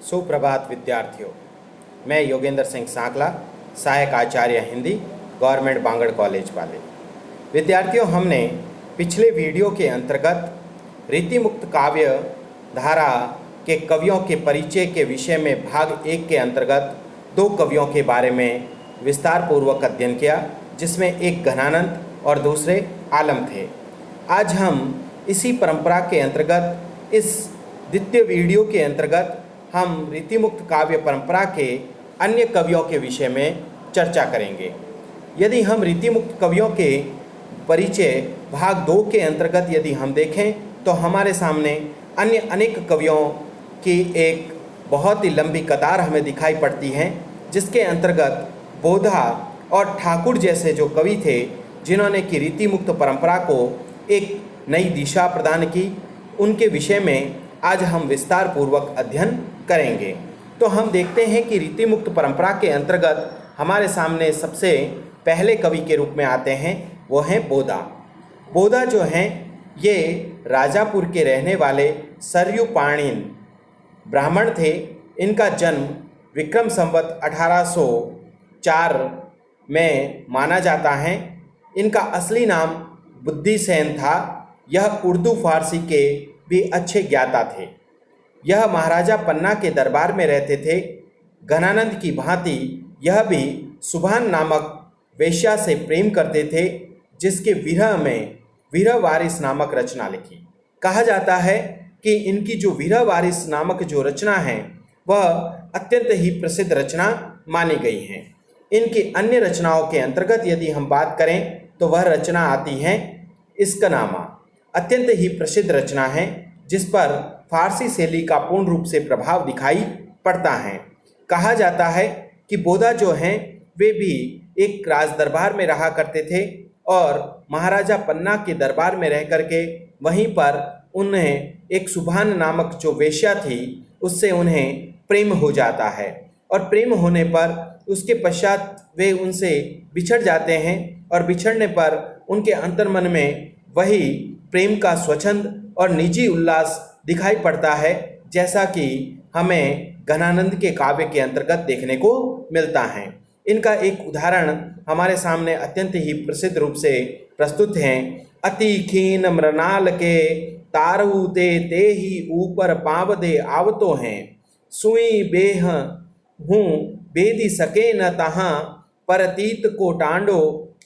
सुप्रभात विद्यार्थियों, मैं योगेंद्र सिंह सांकला, सहायक आचार्य हिंदी, गवर्नमेंट बांगड़ कॉलेज वाले। विद्यार्थियों, हमने पिछले वीडियो के अंतर्गत रीतिमुक्त काव्य धारा के कवियों के परिचय के विषय में भाग 1 के अंतर्गत 2 कवियों के बारे में विस्तार पूर्वक अध्ययन किया, जिसमें एक घनानंद और दूसरे आलम थे। आज हम इसी परंपरा के अंतर्गत इस द्वितीय वीडियो के अंतर्गत हम रीतिमुक्त काव्य परंपरा के अन्य कवियों के विषय में चर्चा करेंगे। यदि हम रीतिमुक्त कवियों के परिचय भाग 2 के अंतर्गत यदि हम देखें तो हमारे सामने अन्य अनेक कवियों की एक बहुत ही लंबी कतार हमें दिखाई पड़ती है, जिसके अंतर्गत बोधा और ठाकुर जैसे जो कवि थे, जिन्होंने कि रीतिमुक्त परंपरा को एक नई दिशा प्रदान की, उनके विषय में आज हम विस्तार पूर्वक अध्ययन करेंगे। तो हम देखते हैं कि रीतिमुक्त परंपरा के अंतर्गत हमारे सामने सबसे पहले कवि के रूप में आते हैं, वो हैं बोधा। बोधा जो हैं ये राजापुर के रहने वाले सरयू पाणिन ब्राह्मण थे। इनका जन्म विक्रम संवत 1804 में माना जाता है। इनका असली नाम बुद्धिसेन था। यह उर्दू फारसी के भी अच्छे ज्ञाता थे। यह महाराजा पन्ना के दरबार में रहते थे। घनानंद की भांति यह भी सुभान नामक वेश्या से प्रेम करते थे, जिसके विरह में विरह वारिस नामक रचना लिखी। कहा जाता है कि इनकी जो विरह वारिस नामक जो रचना है वह अत्यंत ही प्रसिद्ध रचना मानी गई है। इनकी अन्य रचनाओं के अंतर्गत यदि हम बात करें तो वह रचना आती है इस्कनामा। अत्यंत ही प्रसिद्ध रचना है, जिस पर फारसी शैली का पूर्ण रूप से प्रभाव दिखाई पड़ता है। कहा जाता है कि बोधा जो हैं वे भी एक राज दरबार में रहा करते थे और महाराजा पन्ना के दरबार में रह करके वहीं पर उन्हें एक सुभान नामक जो वेश्या थी उससे उन्हें प्रेम हो जाता है, और प्रेम होने पर उसके पश्चात वे उनसे बिछड़ जाते हैं, और बिछड़ने पर उनके अंतर्मन में वही प्रेम का स्वच्छंद और निजी उल्लास दिखाई पड़ता है, जैसा कि हमें घनानंद के काव्य के अंतर्गत देखने को मिलता है। इनका एक उदाहरण हमारे सामने अत्यंत ही प्रसिद्ध रूप से प्रस्तुत हैं। अति खीन मृणाल के तारऊ ते ही ऊपर पाव दे आवतो हैं, सुई बेह हूँ बेदी सके न तहाँ, परतीत को टांडो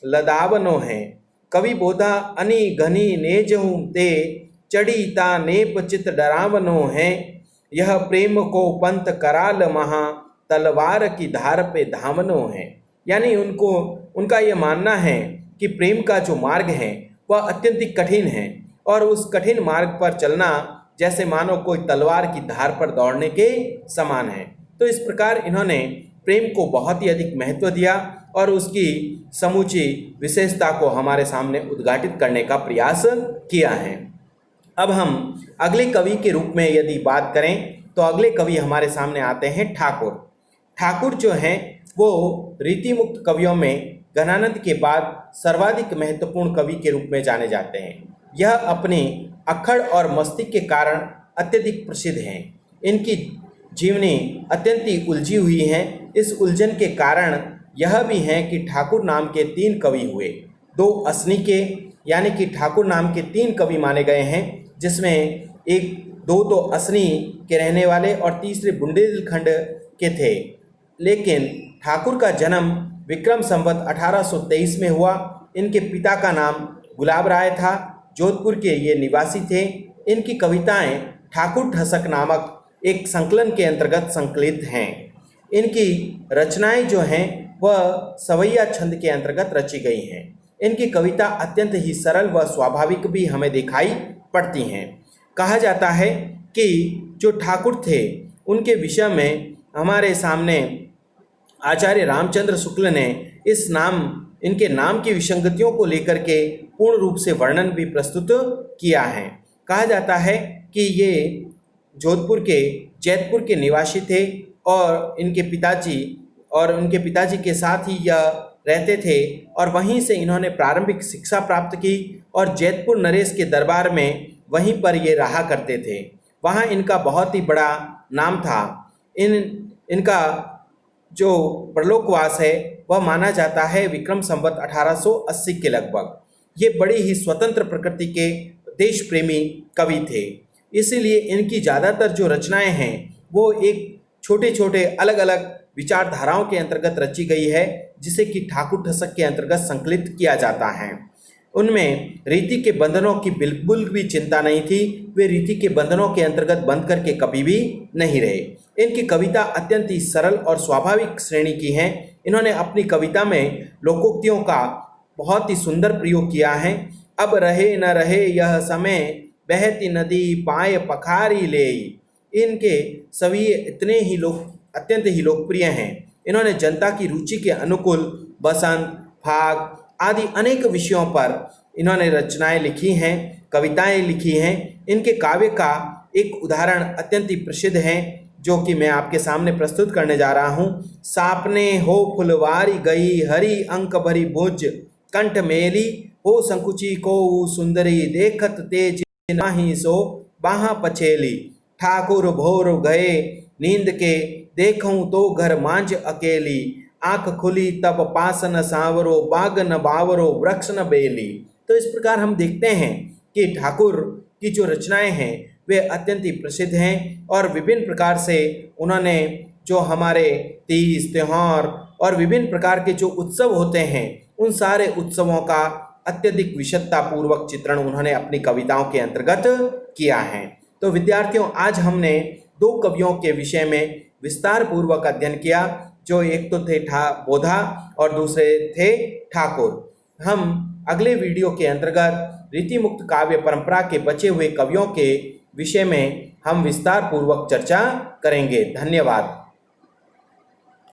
लदावनो हैं। कवि बोधा अनि घनी नेजहूँ ते चढ़ी ता नेप चित डरावनो हैं, यह प्रेम को पंत कराल महा तलवार की धार पे धावनो है। यानी उनका यह मानना है कि प्रेम का जो मार्ग है वह अत्यंत कठिन है, और उस कठिन मार्ग पर चलना जैसे मानो कोई तलवार की धार पर दौड़ने के समान है। तो इस प्रकार इन्होंने प्रेम को बहुत ही अधिक महत्व दिया और उसकी समूची विशेषता को हमारे सामने उद्घाटित करने का प्रयास किया है। अब हम अगले कवि के रूप में यदि बात करें तो अगले कवि हमारे सामने आते हैं ठाकुर। ठाकुर जो हैं वो रीतिमुक्त कवियों में घनानंद के बाद सर्वाधिक महत्वपूर्ण कवि के रूप में जाने जाते हैं। यह अपनी अक्खड़ और मस्ती के कारण अत्यधिक प्रसिद्ध हैं। इनकी जीवनी अत्यंत ही उलझी हुई है। इस उलझन के कारण यह भी है कि ठाकुर नाम के 3 कवि हुए। 2 असनी के यानी कि ठाकुर नाम के 3 कवि माने गए हैं, जिसमें 2 तो असनी के रहने वाले और तीसरे बुंदेलखंड के थे। लेकिन ठाकुर का जन्म विक्रम संवत 1823 में हुआ। इनके पिता का नाम गुलाब राय था। जोधपुर के ये निवासी थे। इनकी कविताएं ठाकुर ठसक नामक एक संकलन के अंतर्गत संकलित हैं। इनकी रचनाएं जो हैं वह सवैया छंद के अंतर्गत रची गई हैं। इनकी कविता अत्यंत ही सरल व स्वाभाविक भी हमें दिखाई पड़ती हैं। कहा जाता है कि जो ठाकुर थे उनके विषय में हमारे सामने आचार्य रामचंद्र शुक्ल ने इनके नाम की विसंगतियों को लेकर के पूर्ण रूप से वर्णन भी प्रस्तुत किया है। कहा जाता है कि ये जोधपुर के जैतपुर के निवासी थे और उनके पिताजी के साथ ही यह रहते थे, और वहीं से इन्होंने प्रारंभिक शिक्षा प्राप्त की और जैतपुर नरेश के दरबार में वहीं पर ये रहा करते थे। वहाँ इनका बहुत ही बड़ा नाम था। इनका जो परलोकवास है वह माना जाता है विक्रम संवत 1880 के लगभग। ये बड़ी ही स्वतंत्र प्रकृति के देश प्रेमी कवि थे, इसीलिए इनकी ज़्यादातर जो रचनाएं हैं वो एक छोटे छोटे अलग अलग विचारधाराओं के अंतर्गत रची गई है, जिसे कि ठाकुर ठसक के अंतर्गत संकलित किया जाता है। उनमें रीति के बंधनों की बिल्कुल भी चिंता नहीं थी, वे रीति के बंधनों के अंतर्गत बंध करके कभी भी नहीं रहे। इनकी कविता अत्यंत ही सरल और स्वाभाविक श्रेणी की है। इन्होंने अपनी कविता में लोकोक्तियों का बहुत ही सुंदर प्रयोग किया है। अब रहे न रहे यह समय, बहती नदी पाए पखारी ले। इनके सभी इतने ही अत्यंत ही लोकप्रिय हैं। इन्होंने जनता की रुचि के अनुकूल बसंत, फाग आदि अनेक विषयों पर इन्होंने रचनाएं लिखी हैं, कविताएं लिखी हैं। इनके काव्य का एक उदाहरण अत्यंत ही प्रसिद्ध है, जो कि मैं आपके सामने प्रस्तुत करने जा रहा हूँ। सापने हो फुलवारी गई, हरी अंक भरी भुज कंठ मेली, हो संकुची को सुंदरी, देखत तेज नाही सो बाहा पछेली। ठाकुर भोर गए नींद के, देखूं तो घर मांझ अकेली, आंख खुली तब पासन सांवरो, बाग न बावरो वृक्ष न बेली। तो इस प्रकार हम देखते हैं कि ठाकुर की जो रचनाएं हैं वे अत्यंत ही प्रसिद्ध हैं और विभिन्न प्रकार से उन्होंने जो हमारे तीज त्योहार और विभिन्न प्रकार के जो उत्सव होते हैं उन सारे उत्सवों का अत्यधिक विशदतापूर्वक चित्रण उन्होंने अपनी कविताओं के अंतर्गत किया है। तो विद्यार्थियों, आज हमने दो कवियों के विषय में विस्तार पूर्वक अध्ययन किया, जो एक तो थे बोधा और दूसरे थे ठाकुर। हम अगले वीडियो के अंतर्गत रीति मुक्त काव्य परंपरा के बचे हुए कवियों के विषय में हम विस्तार पूर्वक चर्चा करेंगे। धन्यवाद।